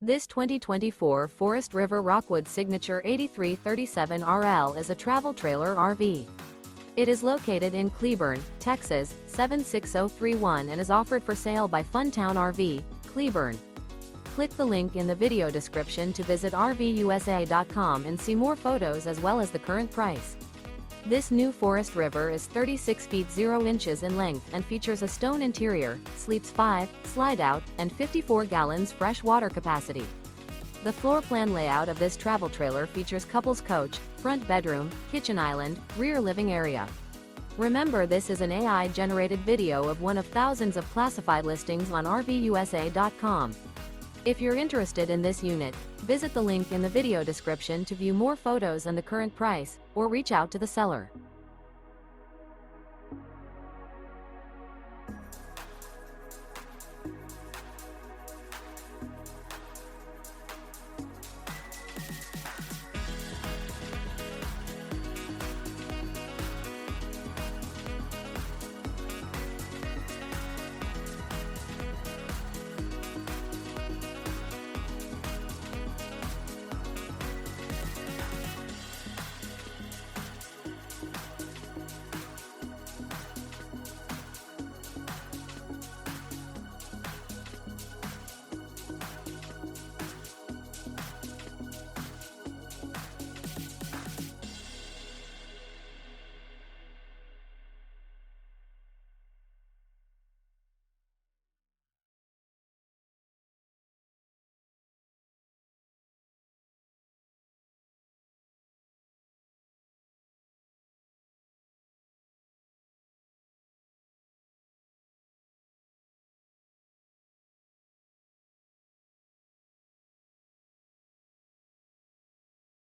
This 2024 Forest River Rockwood Signature 8337RL is a travel trailer RV. It is located in Cleburne, Texas, 76031 and is offered for sale by Funtown RV, Cleburne. Click the link in the video description to visit RVUSA.com and see more photos as well as the current price. This new Forest River is 36 feet 0 inches in length and features a stone interior, sleeps 5, slide-out, and 54 gallons fresh water capacity. The floor plan layout of this travel trailer features couples coach, front bedroom, kitchen island, rear living area. Remember, this is an AI-generated video of one of thousands of classified listings on RVUSA.com. If you're interested in this unit, visit the link in the video description to view more photos and the current price, or reach out to the seller.